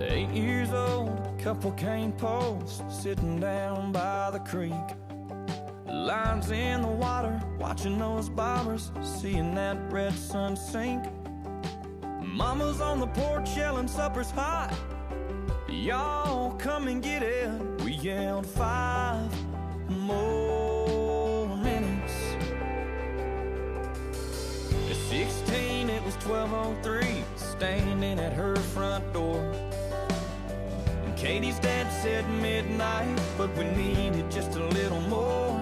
8 years old, a couple cane posts sitting down by the creek. Lines in the water, watching those bobbers, seeing that red sun sink. Mama's on the porch yelling supper's hot, y'all come and get it. We yelled 5 more minutes. At 16 it was 12:03, standing at her front door. And Katie's dad said midnight, but we needed just a little more.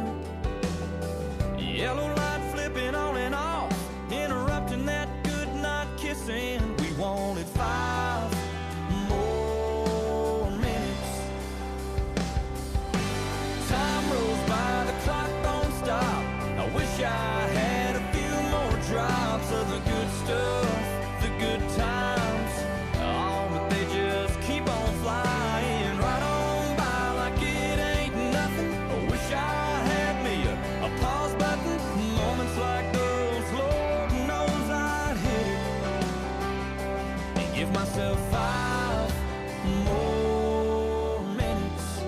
Yellow light flipping on and off, interrupting that good night kissing. We wanted 5 more minutes. Time rolls by, the clock don't stop. I wish I had a few more drops of the good stuff, the good times. Oh, but they just keep on flying right on by like it ain't nothing. I wish I had me a pause button. Moments like those, Lord knows I'd hit it and give myself 5 more minutes.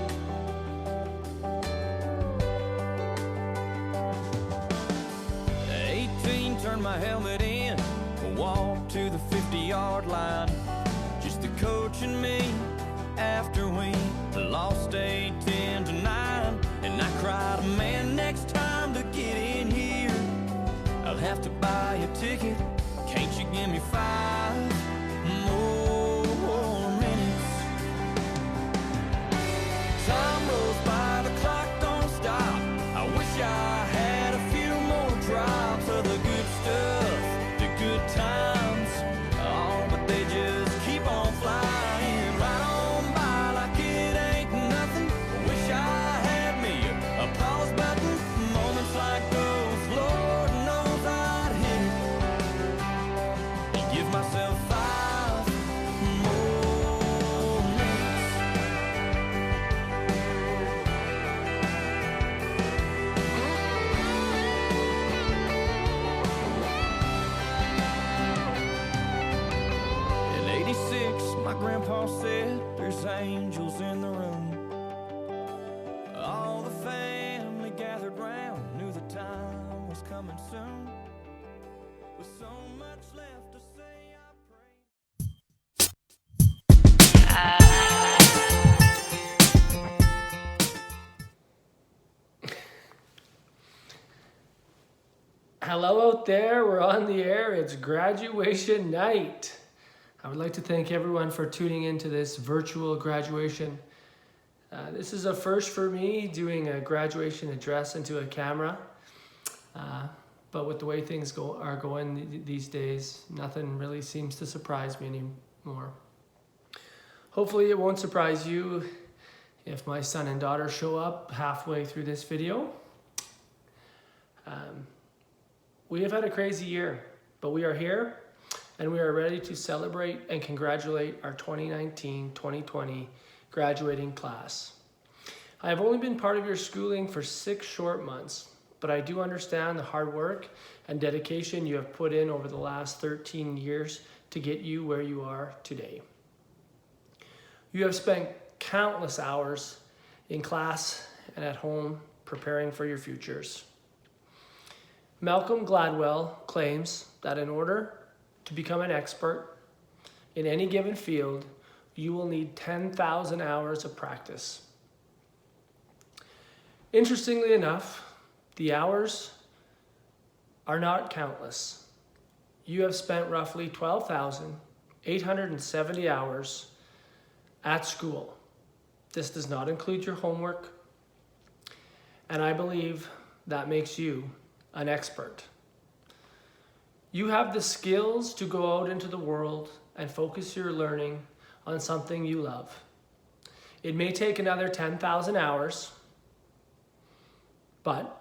18, turned my helmet in, walked to the 50-yard line. Just the coach and me after we lost 8-10 to 9. And I cried, man, next time to get in here, I'll have to buy a ticket. Can't you give me 5 more minutes? Time rolls by, the clock don't stop. I wish I had a few more drops of the good stuff, the good times. Oh, but they just keep on flying right on by like it ain't nothing. I wish I had me a pause button. Moments like those, Lord knows I'd hit it and give myself 5 more minutes. In 86, my grandpa said there's angels in the room. All the family gathered round, knew the time was coming soon. With so much left to say, I pray. Hello out there, we're on the air. It's graduation night. I would like to thank everyone for tuning into this virtual graduation. This is a first for me, doing a graduation address into a camera. But with the way things are going these days, nothing really seems to surprise me anymore. Hopefully it won't surprise you if my son and daughter show up halfway through this video. We have had a crazy year, but we are here and we are ready to celebrate and congratulate our 2019-2020 graduating class. I have only been part of your schooling for 6 short months, but I do understand the hard work and dedication you have put in over the last 13 years to get you where you are today. You have spent countless hours in class and at home preparing for your futures. Malcolm Gladwell claims that in order to become an expert in any given field, you will need 10,000 hours of practice. Interestingly enough, the hours are not countless. You have spent roughly 12,870 hours at school. This does not include your homework, and I believe that makes you an expert. You have the skills to go out into the world and focus your learning on something you love. It may take another 10,000 hours, but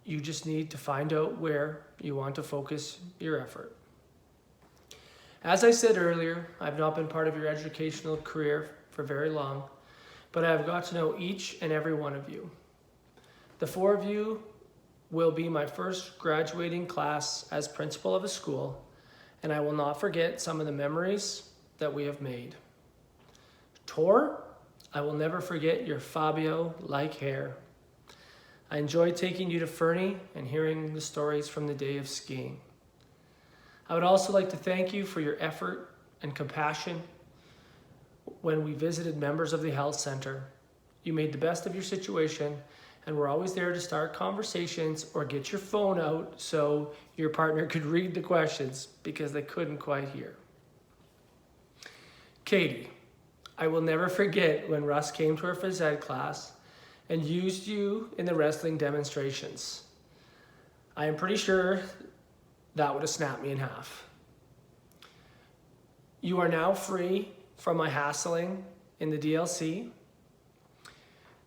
you just need to find out where you want to focus your effort. As I said earlier, I've not been part of your educational career for very long, but I have got to know each and every one of you. The 4 of you will be my first graduating class as principal of a school, and I will not forget some of the memories that we have made. Tor, I will never forget your Fabio-like hair. I enjoyed taking you to Fernie and hearing the stories from the day of skiing. I would also like to thank you for your effort and compassion when we visited members of the health center. You made the best of your situation and were always there to start conversations or get your phone out so your partner could read the questions because they couldn't quite hear. Katie, I will never forget when Russ came to our phys ed class and used you in the wrestling demonstrations. I am pretty sure that would have snapped me in half. You are now free from my hassling in the DLC.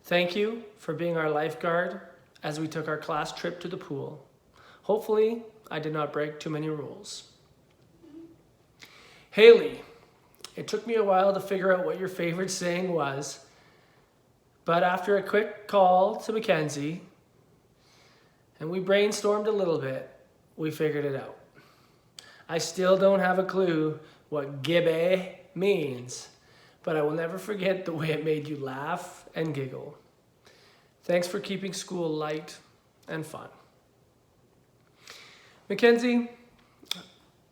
Thank you for being our lifeguard as we took our class trip to the pool. Hopefully, I did not break too many rules. Haley, it took me a while to figure out what your favorite saying was, but after a quick call to Mackenzie, and we brainstormed a little bit, we figured it out. I still don't have a clue what gibbe means, but I will never forget the way it made you laugh and giggle. Thanks for keeping school light and fun. Mackenzie,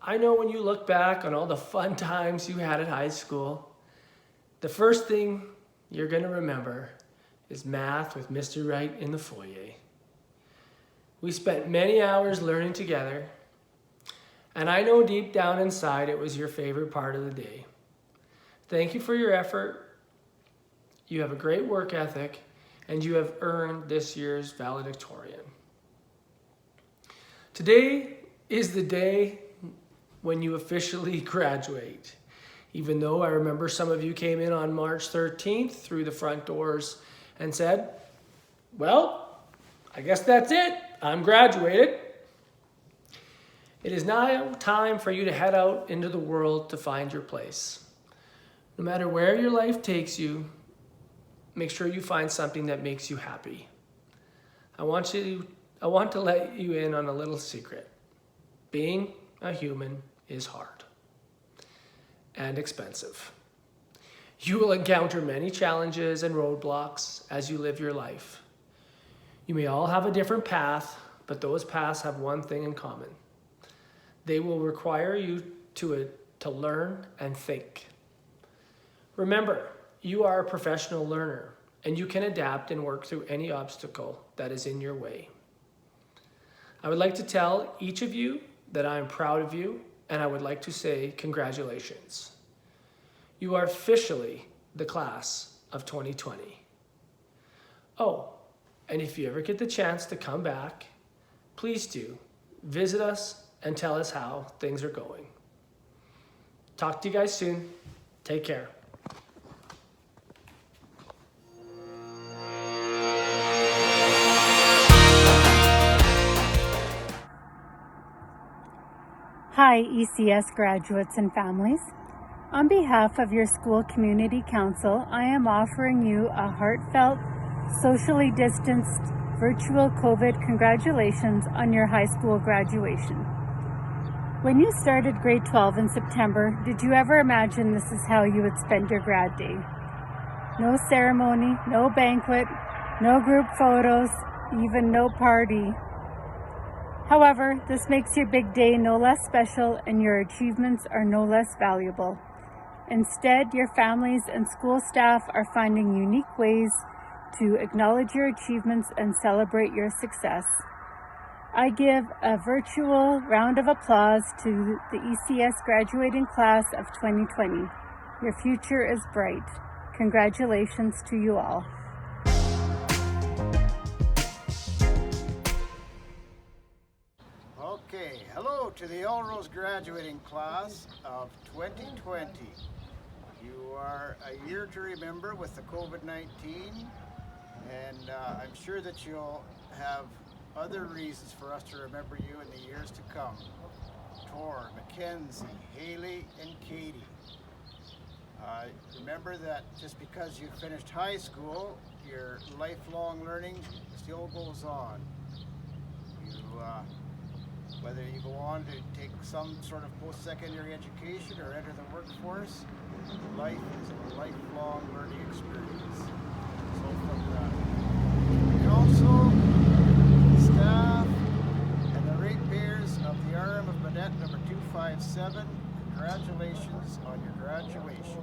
I know when you look back on all the fun times you had at high school, the first thing you're going to remember is math with Mr. Wright in the foyer. We spent many hours learning together, and I know deep down inside it was your favorite part of the day. Thank you for your effort. You have a great work ethic, and you have earned this year's valedictorian. Today is the day when you officially graduate. Even though I remember some of you came in on March 13th through the front doors and said, well, I guess that's it. I'm graduated. It is now time for you to head out into the world to find your place. No matter where your life takes you, make sure you find something that makes you happy. I want to let you in on a little secret. Being a human is hard and expensive. You will encounter many challenges and roadblocks as you live your life. You may all have a different path, but those paths have one thing in common. They will require you to learn and think. Remember, you are a professional learner, and you can adapt and work through any obstacle that is in your way. I would like to tell each of you that I am proud of you, and I would like to say congratulations. You are officially the class of 2020. Oh, and if you ever get the chance to come back, please do visit us and tell us how things are going. Talk to you guys soon. Take care. Hi, ECS graduates and families. On behalf of your school community council, I am offering you a heartfelt, socially distanced, virtual COVID congratulations on your high school graduation. When you started grade 12 in September, did you ever imagine this is how you would spend your grad day? No ceremony, no banquet, no group photos, even no party. However, this makes your big day no less special and your achievements are no less valuable. Instead, your families and school staff are finding unique ways to acknowledge your achievements and celebrate your success. I give a virtual round of applause to the ECS graduating class of 2020. Your future is bright. Congratulations to you all. Okay, hello to the Elrose graduating class of 2020. You are a year to remember with the COVID-19, and I'm sure that you'll have other reasons for us to remember you in the years to come. Tor, Mackenzie, Haley, and Katie. Remember that just because you finished high school, your lifelong learning still goes on. Whether you go on to take some sort of post-secondary education or enter the workforce, life is a lifelong learning experience. So from the council, staff, and the ratepayers of the RM of Manette number 257, congratulations on your graduation.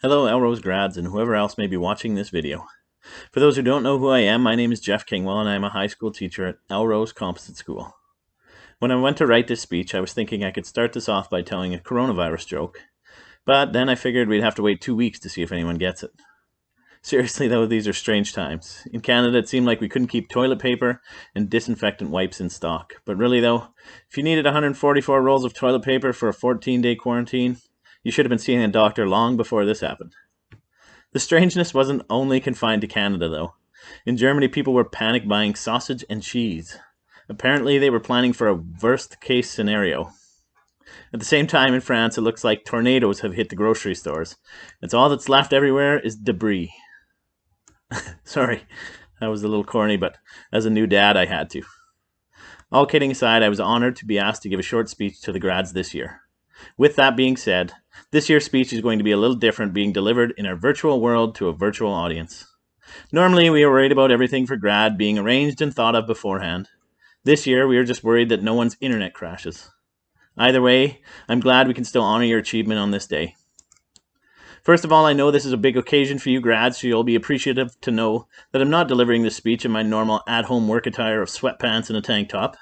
Hello Elrose grads and whoever else may be watching this video. For those who don't know who I am, my name is Jeff Kingwell and I am a high school teacher at Elrose Composite School. When I went to write this speech, I was thinking I could start this off by telling a coronavirus joke, but then I figured we'd have to wait 2 weeks to see if anyone gets it. Seriously though, these are strange times. In Canada, it seemed like we couldn't keep toilet paper and disinfectant wipes in stock. But really though, if you needed 144 rolls of toilet paper for a 14-day quarantine, you should have been seeing a doctor long before this happened. The strangeness wasn't only confined to Canada, though. In Germany, people were panic buying sausage and cheese. Apparently, they were planning for a worst-case scenario. At the same time, in France, it looks like tornadoes have hit the grocery stores. It's all that's left everywhere is debris. Sorry, that was a little corny, but as a new dad, I had to. All kidding aside, I was honored to be asked to give a short speech to the grads this year. With that being said, this year's speech is going to be a little different, being delivered in our virtual world to a virtual audience. Normally, we are worried about everything for grad being arranged and thought of beforehand. This year, we are just worried that no one's internet crashes. Either way, I'm glad we can still honor your achievement on this day. First of all, I know this is a big occasion for you grads, so you'll be appreciative to know that I'm not delivering this speech in my normal at-home work attire of sweatpants and a tank top.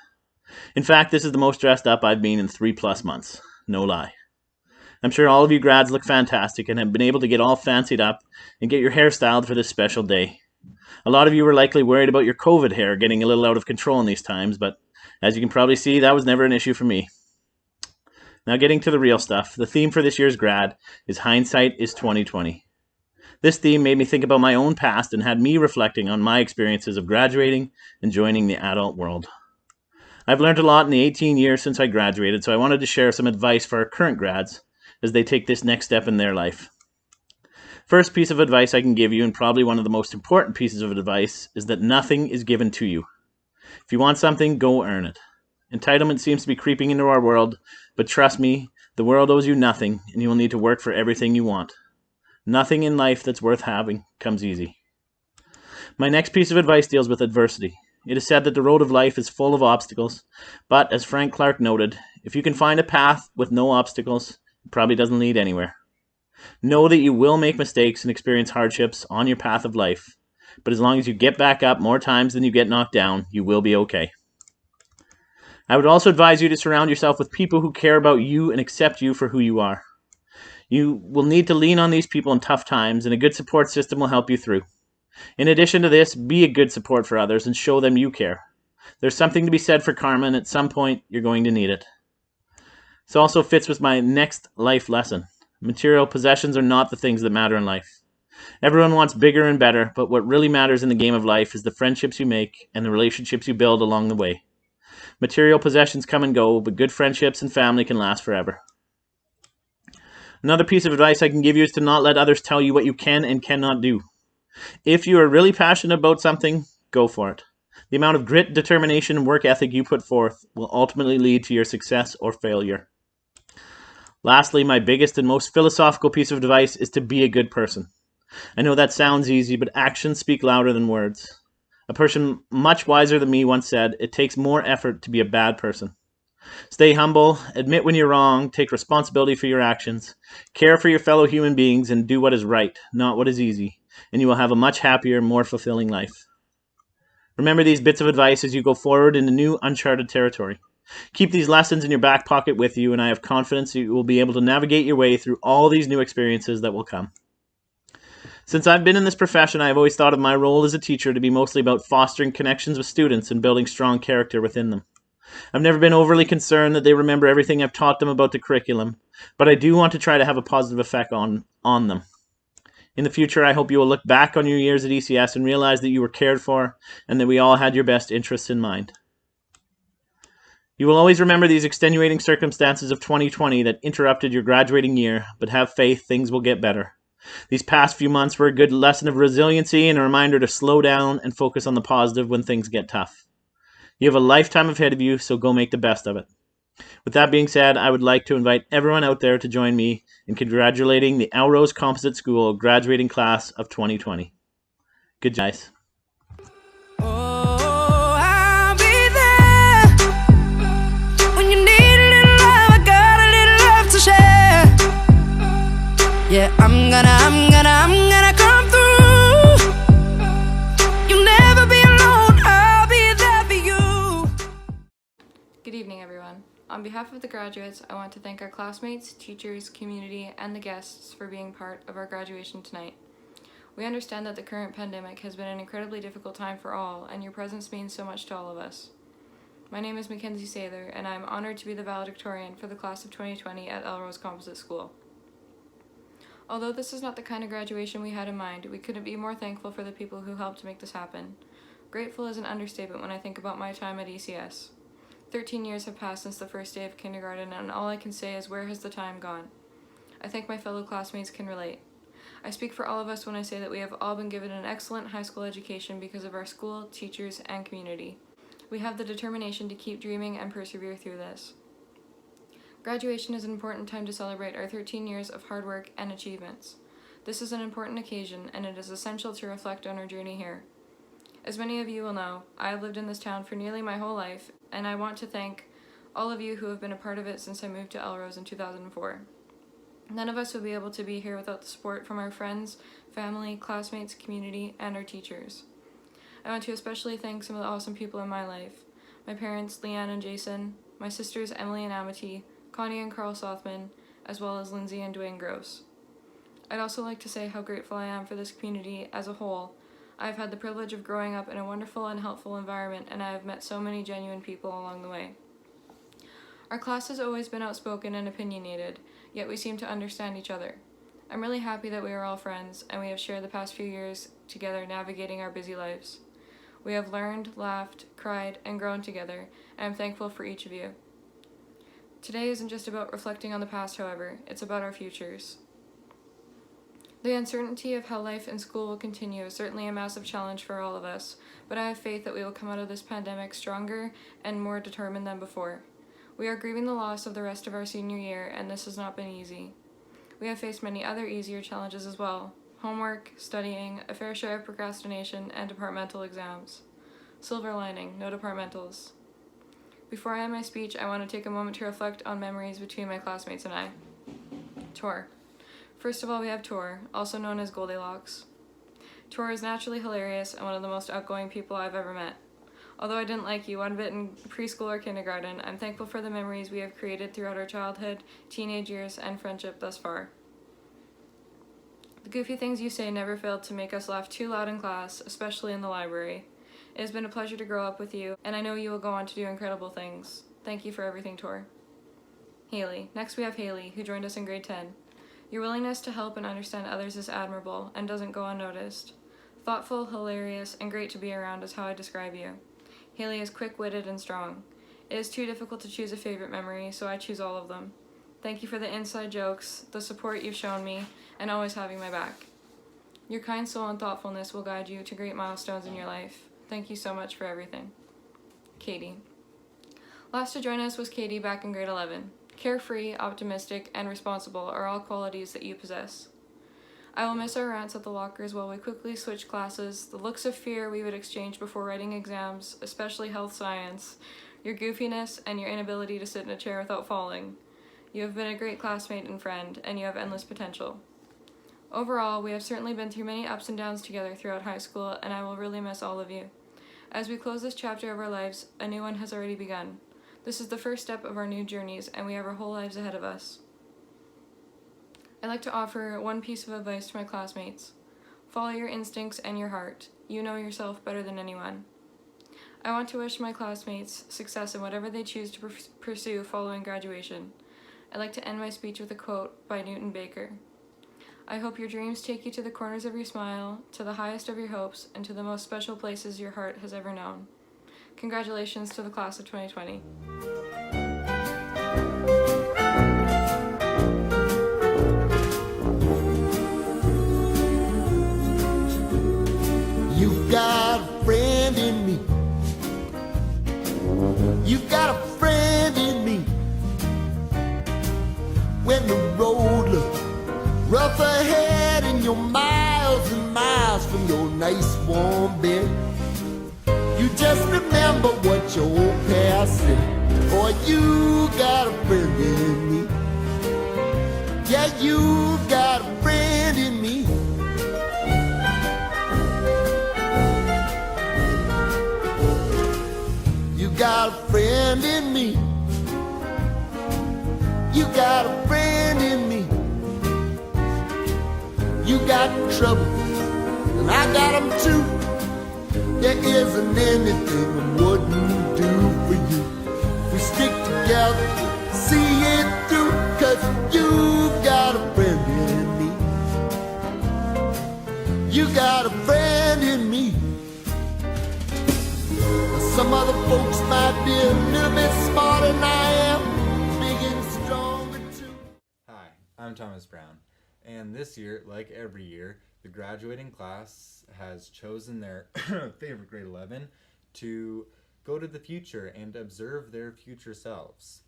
In fact, this is the most dressed up I've been in 3+ months. No lie. I'm sure all of you grads look fantastic and have been able to get all fancied up and get your hair styled for this special day. A lot of you were likely worried about your COVID hair getting a little out of control in these times, but as you can probably see, that was never an issue for me. Now getting to the real stuff, the theme for this year's grad is Hindsight is 2020. This theme made me think about my own past and had me reflecting on my experiences of graduating and joining the adult world. I've learned a lot in the 18 years since I graduated, so I wanted to share some advice for our current grads as they take this next step in their life. First piece of advice I can give you, and probably one of the most important pieces of advice, is that nothing is given to you. If you want something, go earn it. Entitlement seems to be creeping into our world, but trust me, the world owes you nothing, and you will need to work for everything you want. Nothing in life that's worth having comes easy. My next piece of advice deals with adversity. It is said that the road of life is full of obstacles, but as Frank Clark noted, if you can find a path with no obstacles, it probably doesn't lead anywhere. Know that you will make mistakes and experience hardships on your path of life, but as long as you get back up more times than you get knocked down, you will be okay. I would also advise you to surround yourself with people who care about you and accept you for who you are. You will need to lean on these people in tough times, and a good support system will help you through. In addition to this, be a good support for others and show them you care. There's something to be said for karma, and at some point, you're going to need it. This also fits with my next life lesson. Material possessions are not the things that matter in life. Everyone wants bigger and better, but what really matters in the game of life is the friendships you make and the relationships you build along the way. Material possessions come and go, but good friendships and family can last forever. Another piece of advice I can give you is to not let others tell you what you can and cannot do. If you are really passionate about something, go for it. The amount of grit, determination, and work ethic you put forth will ultimately lead to your success or failure. Lastly, my biggest and most philosophical piece of advice is to be a good person. I know that sounds easy, but actions speak louder than words. A person much wiser than me once said, "It takes more effort to be a bad person." Stay humble, admit when you're wrong, take responsibility for your actions, care for your fellow human beings, and do what is right, not what is easy, and you will have a much happier, more fulfilling life. Remember these bits of advice as you go forward into new, uncharted territory. Keep these lessons in your back pocket with you, and I have confidence that you will be able to navigate your way through all these new experiences that will come. Since I've been in this profession, I have always thought of my role as a teacher to be mostly about fostering connections with students and building strong character within them. I've never been overly concerned that they remember everything I've taught them about the curriculum, but I do want to try to have a positive effect on them. In the future, I hope you will look back on your years at ECS and realize that you were cared for and that we all had your best interests in mind. You will always remember these extenuating circumstances of 2020 that interrupted your graduating year, but have faith things will get better. These past few months were a good lesson of resiliency and a reminder to slow down and focus on the positive when things get tough. You have a lifetime ahead of you, so go make the best of it. With that being said, I would like to invite everyone out there to join me in congratulating the Elrose Composite School graduating class of 2020. Good job, guys. Yeah, I'm gonna come through. You'll never be alone, I'll be there for you. Good evening, everyone. On behalf of the graduates, I want to thank our classmates, teachers, community, and the guests for being part of our graduation tonight. We understand that the current pandemic has been an incredibly difficult time for all, and your presence means so much to all of us. My name is Mackenzie Sather, and I am honored to be the valedictorian for the class of 2020 at Elrose Composite School. Although this is not the kind of graduation we had in mind, we couldn't be more thankful for the people who helped make this happen. Grateful is an understatement when I think about my time at ECS. 13 years have passed since the first day of kindergarten, and all I can say is, where has the time gone? I think my fellow classmates can relate. I speak for all of us when I say that we have all been given an excellent high school education because of our school, teachers, and community. We have the determination to keep dreaming and persevere through this. Graduation is an important time to celebrate our 13 years of hard work and achievements. This is an important occasion, and it is essential to reflect on our journey here. As many of you will know, I have lived in this town for nearly my whole life, and I want to thank all of you who have been a part of it since I moved to Elrose in 2004. None of us would be able to be here without the support from our friends, family, classmates, community, and our teachers. I want to especially thank some of the awesome people in my life. My parents, Leanne and Jason, my sisters, Emily and Amity, Connie and Carl Sothman, as well as Lindsay and Dwayne Gross. I'd also like to say how grateful I am for this community as a whole. I've had the privilege of growing up in a wonderful and helpful environment, and I have met so many genuine people along the way. Our class has always been outspoken and opinionated, yet we seem to understand each other. I'm really happy that we are all friends, and we have shared the past few years together navigating our busy lives. We have learned, laughed, cried, and grown together, and I'm thankful for each of you. Today isn't just about reflecting on the past, however, it's about our futures. The uncertainty of how life in school will continue is certainly a massive challenge for all of us, but I have faith that we will come out of this pandemic stronger and more determined than before. We are grieving the loss of the rest of our senior year, and this has not been easy. We have faced many other easier challenges as well: homework, studying, a fair share of procrastination, and departmental exams. Silver lining, no departmentals. Before I end my speech, I want to take a moment to reflect on memories between my classmates and I. Tor. First of all, we have Tor, also known as Goldilocks. Tor is naturally hilarious and one of the most outgoing people I've ever met. Although I didn't like you one bit in preschool or kindergarten, I'm thankful for the memories we have created throughout our childhood, teenage years, and friendship thus far. The goofy things you say never failed to make us laugh too loud in class, especially in the library. It has been a pleasure to grow up with you, and I know you will go on to do incredible things. Thank you for everything, Tor. Haley. Next we have Haley, who joined us in grade 10. Your willingness to help and understand others is admirable and doesn't go unnoticed. Thoughtful, hilarious, and great to be around is how I describe you. Haley is quick-witted and strong. It is too difficult to choose a favorite memory, so I choose all of them. Thank you for the inside jokes, the support you've shown me, and always having my back. Your kind soul and thoughtfulness will guide you to great milestones in your life. Thank you so much for everything. Katie. Last to join us was Katie back in grade 11. Carefree, optimistic, and responsible are all qualities that you possess. I will miss our rants at the lockers while we quickly switch classes, the looks of fear we would exchange before writing exams, especially health science, your goofiness, and your inability to sit in a chair without falling. You have been a great classmate and friend, and you have endless potential. Overall, we have certainly been through many ups and downs together throughout high school, and I will really miss all of you. As we close this chapter of our lives, a new one has already begun. This is the first step of our new journeys, and we have our whole lives ahead of us. I'd like to offer one piece of advice to my classmates. Follow your instincts and your heart. You know yourself better than anyone. I want to wish my classmates success in whatever they choose to pursue following graduation. I'd like to end my speech with a quote by Newton Baker. I hope your dreams take you to the corners of your smile, to the highest of your hopes, and to the most special places your heart has ever known. Congratulations to the class of 2020. when the road looks rough ahead and you're miles and miles from your nice warm bed. You just remember what your old past said. Boy, you got a friend in me. Yeah, you got a friend in me. You got a friend in me. You got a friend in me. You got trouble, and I got them too. There isn't anything I wouldn't do for you. We stick together, see it through, 'cause you got a friend in me. You got a friend in me. Some other folks might be a little bit smarter than I am, big and stronger too. Hi, I'm Thomas Brown, and this year, like every year, the graduating class has chosen their favorite grade 11 to go to the future and observe their future selves.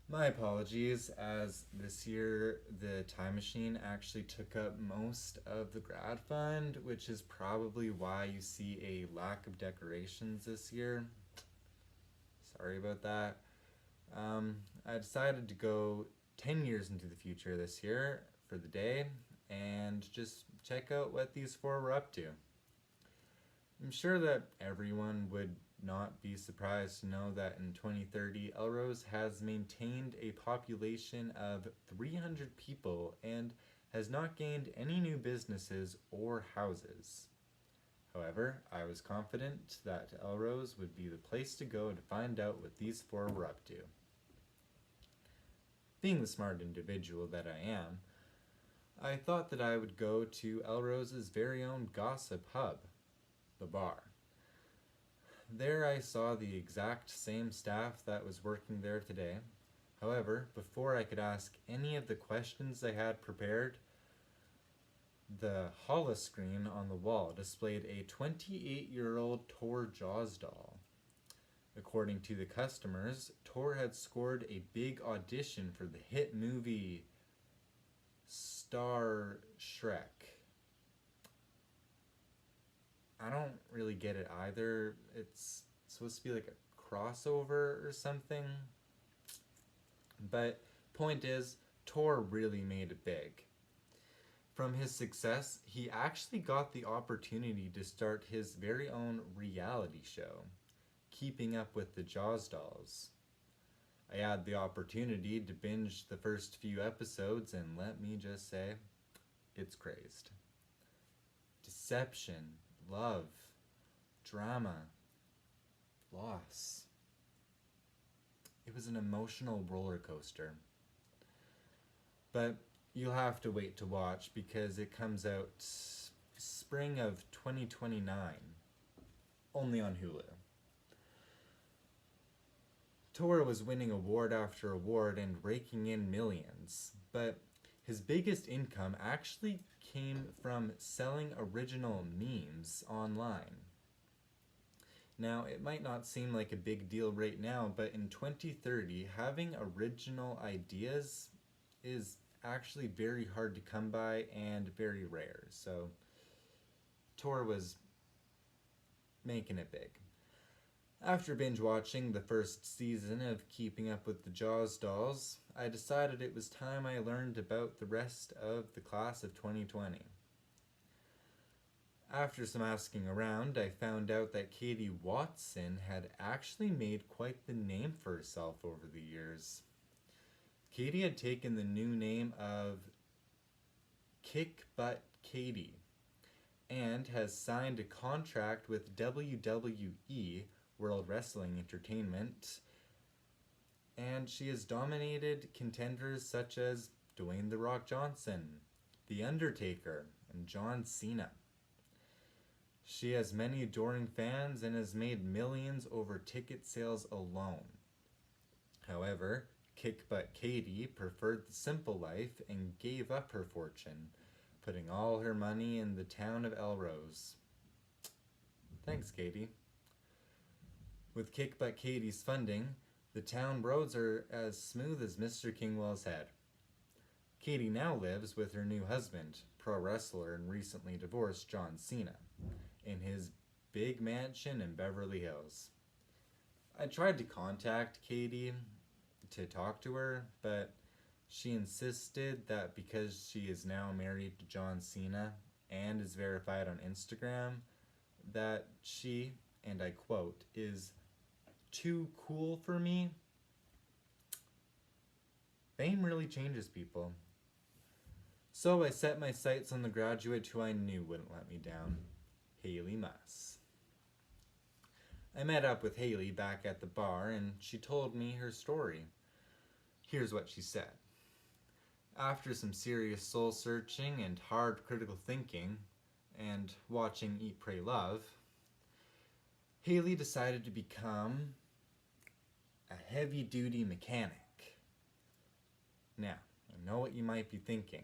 My apologies, as this year the time machine actually took up most of the grad fund, which is probably why you see a lack of decorations this year. Sorry about that. I decided to go 10 years into the future this year for the day and just check out what these four were up to. I'm sure that everyone would not be surprised to know that in 2030, Elrose has maintained a population of 300 people and has not gained any new businesses or houses. However, I was confident that Elrose would be the place to go to find out what these four were up to. Being the smart individual that I am, I thought that I would go to Elrose's very own gossip hub, the bar. There I saw the exact same staff that was working there today. However, before I could ask any of the questions I had prepared, the holoscreen on the wall displayed a 28-year-old Tor Jaws doll. According to the customers, Tor had scored a big audition for the hit movie Star Shrek. I don't really get it either. It's supposed to be like a crossover or something. But point is, Tor really made it big. From his success, he actually got the opportunity to start his very own reality show, Keeping Up with the Jaws Dolls. I had the opportunity to binge the first few episodes, and let me just say, it's crazed. Deception, love, drama, loss. It was an emotional roller coaster. But you'll have to wait to watch because it comes out spring of 2029, only on Hulu. Tor was winning award after award and raking in millions, but his biggest income actually came from selling original memes online. Now, it might not seem like a big deal right now, but in 2030, having original ideas is actually very hard to come by and very rare. So, Tor was making it big. After binge watching the first season of Keeping Up with the Jaws Dolls, I decided it was time I learned about the rest of the class of 2020. After some asking around, I found out that Katie Watson had actually made quite the name for herself over the years. Katie had taken the new name of Kick Butt Katie and has signed a contract with WWE, World Wrestling Entertainment, and she has dominated contenders such as Dwayne "The Rock" Johnson, The Undertaker, and John Cena. She has many adoring fans and has made millions over ticket sales alone. However, Kick Butt Katie preferred the simple life and gave up her fortune, putting all her money in the town of Elrose. Thanks, Katie. With Kick Butt Katie's funding, The town roads are as smooth as Mr. Kingwell's head. Katie now lives with her new husband, pro wrestler and recently divorced John Cena, in his big mansion in Beverly Hills. I tried to contact Katie to talk to her, but she insisted that because she is now married to John Cena and is verified on Instagram, that she, and I quote, is too cool for me. Fame really changes people. So I set my sights on the graduate who I knew wouldn't let me down, Haley Muss. I met up with Haley back at the bar and she told me her story. Here's what she said. After some serious soul searching and hard critical thinking and watching Eat, Pray, Love, Haley decided to become a heavy-duty mechanic. Now, I know what you might be thinking.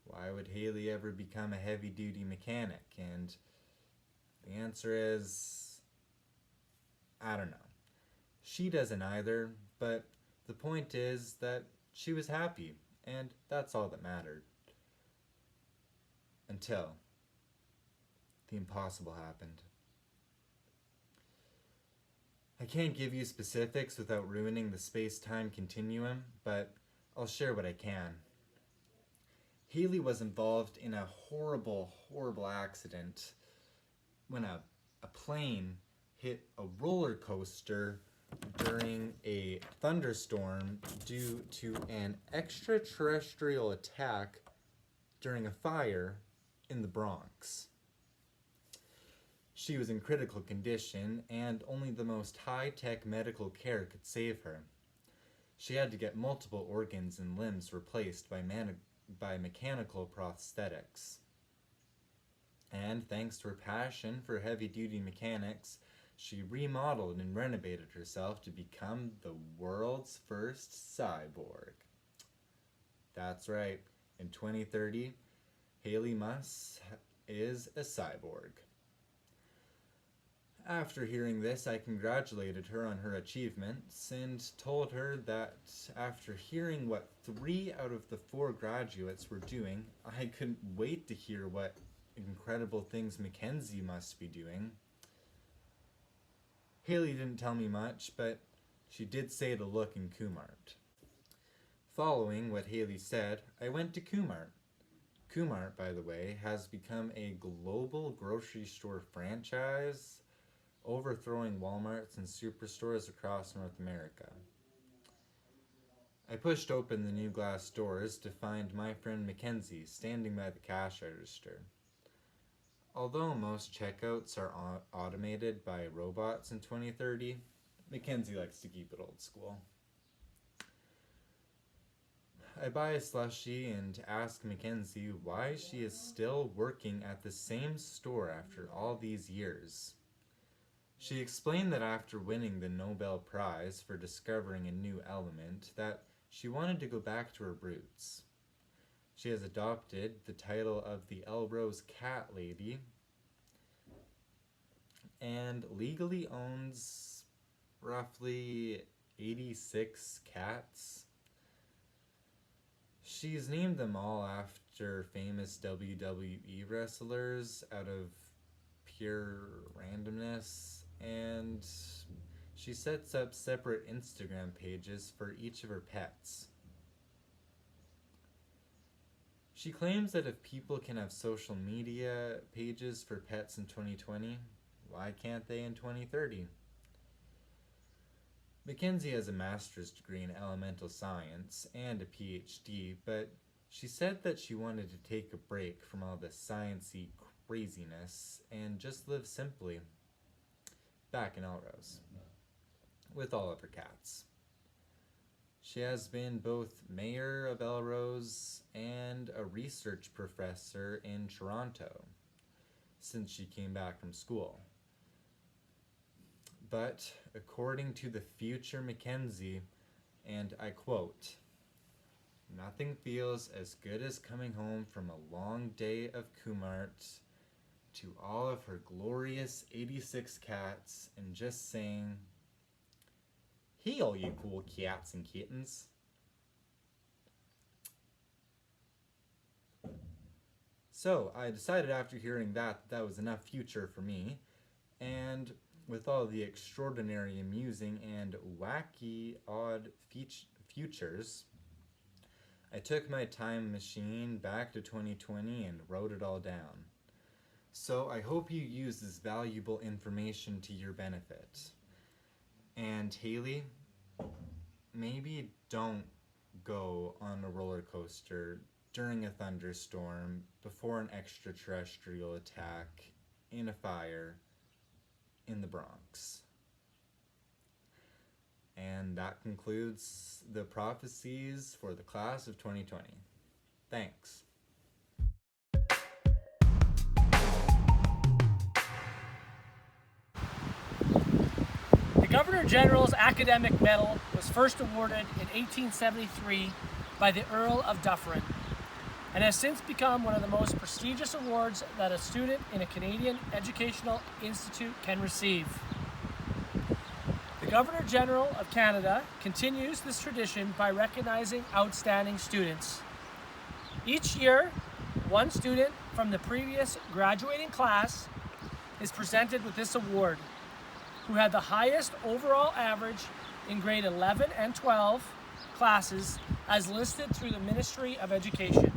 Why would Haley ever become a heavy-duty mechanic? And the answer is, I don't know. She doesn't either, but the point is that she was happy, and that's all that mattered. Until the impossible happened. I can't give you specifics without ruining the space-time continuum, but I'll share what I can. Haley was involved in a horrible, horrible accident when a plane hit a roller coaster during a thunderstorm due to an extraterrestrial attack during a fire in the Bronx. She was in critical condition and only the most high-tech medical care could save her. She had to get multiple organs and limbs replaced by mechanical prosthetics. And thanks to her passion for heavy-duty mechanics, she remodeled and renovated herself to become the world's first cyborg. That's right, in 2030, Haley Muss is a cyborg. After hearing this, I congratulated her on her achievements and told her that after hearing what 3 out of the 4 graduates were doing, I couldn't wait to hear what incredible things Mackenzie must be doing. Haley didn't tell me much, but she did say to look in Kumart. Following what Haley said, I went to Kumart. Kumart, by the way, has become a global grocery store franchise, overthrowing Walmarts and superstores across North America. I pushed open the new glass doors to find my friend Mackenzie standing by the cash register. Although most checkouts are automated by robots in 2030, Mackenzie likes to keep it old school. I buy a slushie and ask Mackenzie why she is still working at the same store after all these years. She explained that after winning the Nobel Prize for discovering a new element, that she wanted to go back to her roots. She has adopted the title of the Elrose Cat Lady and legally owns roughly 86 cats. She's named them all after famous WWE wrestlers out of pure randomness, and she sets up separate Instagram pages for each of her pets. She claims that if people can have social media pages for pets in 2020, why can't they in 2030? Mackenzie has a master's degree in elemental science and a PhD, but she said that she wanted to take a break from all the science-y craziness and just live simply back in Elrose with all of her cats. She has been both mayor of Elrose and a research professor in Toronto since she came back from school. But according to the future Mackenzie, and I quote, "Nothing feels as good as coming home from a long day of Kumart to all of her glorious 86 cats and just saying, Hey all you cool cats and kittens. So I decided after hearing that was enough future for me, and with all the extraordinary, amusing, and wacky odd futures, I took my time machine back to 2020 and wrote it all down. So I hope you use this valuable information to your benefit. And Haley, maybe don't go on a roller coaster during a thunderstorm, before an extraterrestrial attack, in a fire, in the Bronx. And that concludes the prophecies for the class of 2020. Thanks. The Governor General's Academic Medal was first awarded in 1873 by the Earl of Dufferin, and has since become one of the most prestigious awards that a student in a Canadian educational institute can receive. The Governor General of Canada continues this tradition by recognizing outstanding students. Each year, one student from the previous graduating class is presented with this award, who had the highest overall average in grade 11 and 12 classes as listed through the Ministry of Education.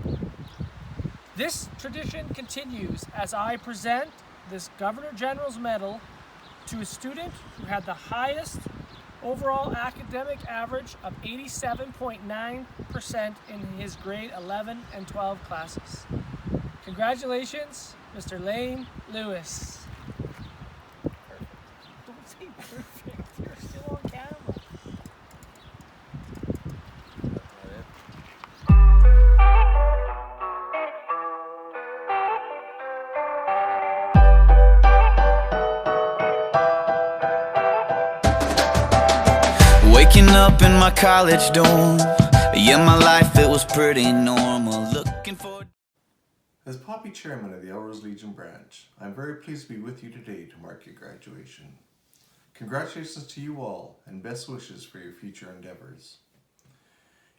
This tradition continues as I present this Governor General's Medal to a student who had the highest overall academic average of 87.9% in his grade 11 and 12 classes. Congratulations, Mr. Lane Lewis. Don't say perfect, you're still on camera. Waking up in my college dorm, yeah, my life, it was pretty normal. Looking for... As Poppy Chairman of the Elrose Legion branch, I'm very pleased to be with you today to mark your graduation. Congratulations to you all, and best wishes for your future endeavors.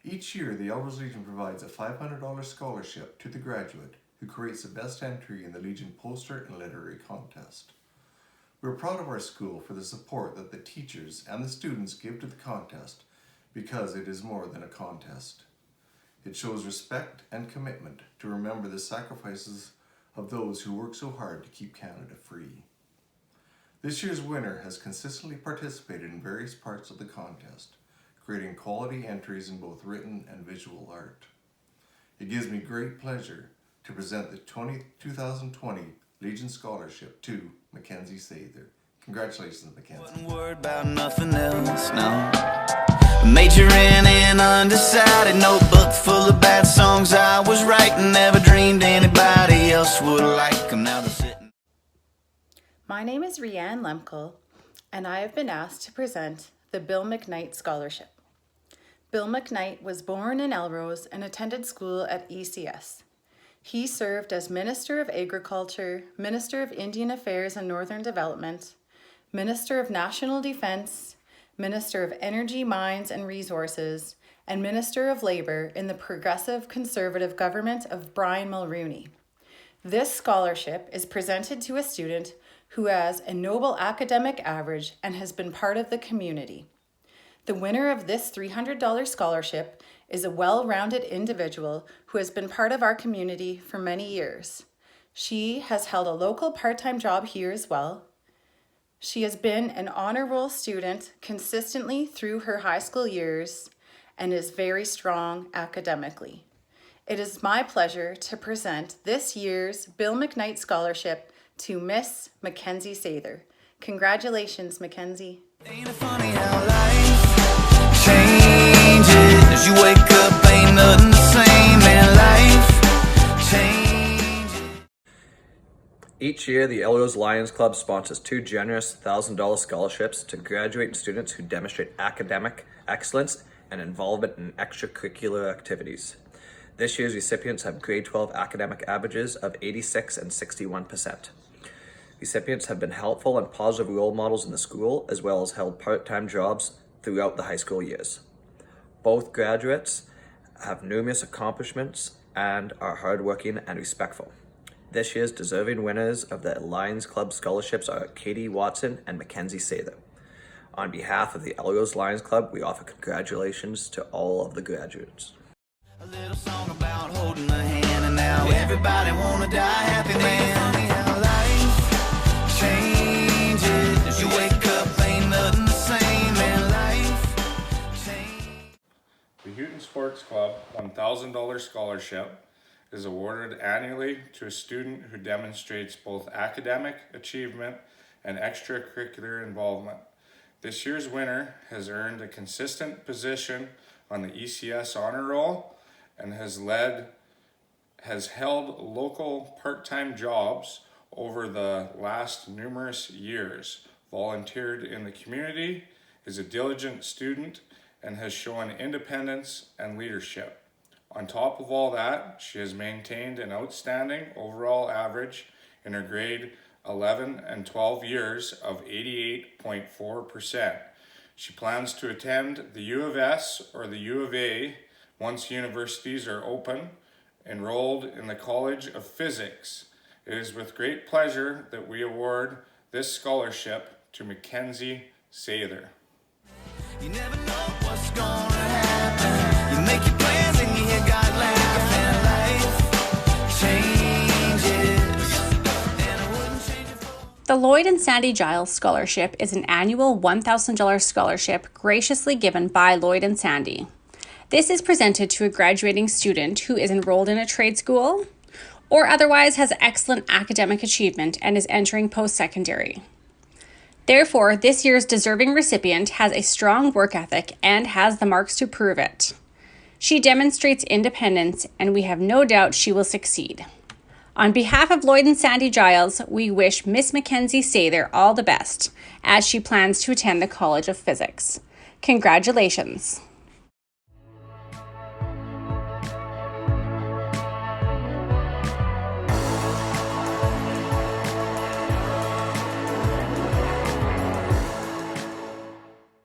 Each year, the Elrose Legion provides a $500 scholarship to the graduate who creates the best entry in the Legion poster and literary contest. We're proud of our school for the support that the teachers and the students give to the contest, because it is more than a contest. It shows respect and commitment to remember the sacrifices of those who work so hard to keep Canada free. This year's winner has consistently participated in various parts of the contest, creating quality entries in both written and visual art. It gives me great pleasure to present the 2020 Legion Scholarship to Mackenzie Sather. Congratulations, Mackenzie. Wasn't worried about nothing else, no. Majoring in undecided, notebook full of bad songs I was writing. Never dreamed anybody else would like them. Now they're sitting. My name is Rianne Lemkel, and I have been asked to present the Bill McKnight Scholarship. Bill McKnight was born in Elrose and attended school at ECS. He served as Minister of Agriculture, Minister of Indian Affairs and Northern Development, Minister of National Defense, Minister of Energy, Mines and Resources, and Minister of Labour in the Progressive Conservative government of Brian Mulroney. This scholarship is presented to a student who has a noble academic average and has been part of the community. The winner of this $300 scholarship is a well-rounded individual who has been part of our community for many years. She has held a local part-time job here as well. She has been an honor roll student consistently through her high school years and is very strong academically. It is my pleasure to present this year's Bill McKnight Scholarship to Miss Mackenzie Sather. Congratulations, Mackenzie. Ain't it funny how life changes? You wake up, ain't nothing the same, and life changes. Each year, the Elrose Lions Club sponsors 2 generous $1,000 scholarships to graduating students who demonstrate academic excellence and involvement in extracurricular activities. This year's recipients have grade 12 academic averages of 86 and 61%. Recipients have been helpful and positive role models in the school, as well as held part-time jobs throughout the high school years. Both graduates have numerous accomplishments and are hardworking and respectful. This year's deserving winners of the Lions Club scholarships are Katie Watson and Mackenzie Sather. On behalf of the Elrose Lions Club, we offer congratulations to all of the graduates. A little song about holding a hand, and now everybody wanna die happy, man. Funny how life changes. You wake up, ain't nothing the same, and life changes. The Houghton Sports Club $1,000 scholarship is awarded annually to a student who demonstrates both academic achievement and extracurricular involvement. This year's winner has earned a consistent position on the ECS honor roll and has held local part-time jobs over the last numerous years, volunteered in the community, is a diligent student, and has shown independence and leadership. On top of all that, she has maintained an outstanding overall average in her grade 11 and 12 years of 88.4%. She plans to attend the U of S or the U of A once universities are open, enrolled in the College of Physics. It is with great pleasure that we award this scholarship to Mackenzie Sather. You never know what's gonna happen. You make your plans and you hear God laugh, and life changes. And I wouldn't change it for. The Lloyd and Sandy Giles Scholarship is an annual $1,000 scholarship graciously given by Lloyd and Sandy. This is presented to a graduating student who is enrolled in a trade school or otherwise has excellent academic achievement and is entering post-secondary. Therefore, this year's deserving recipient has a strong work ethic and has the marks to prove it. She demonstrates independence, and we have no doubt she will succeed. On behalf of Lloyd and Sandy Giles, we wish Miss Mackenzie Sather all the best as she plans to attend the College of Physics. Congratulations.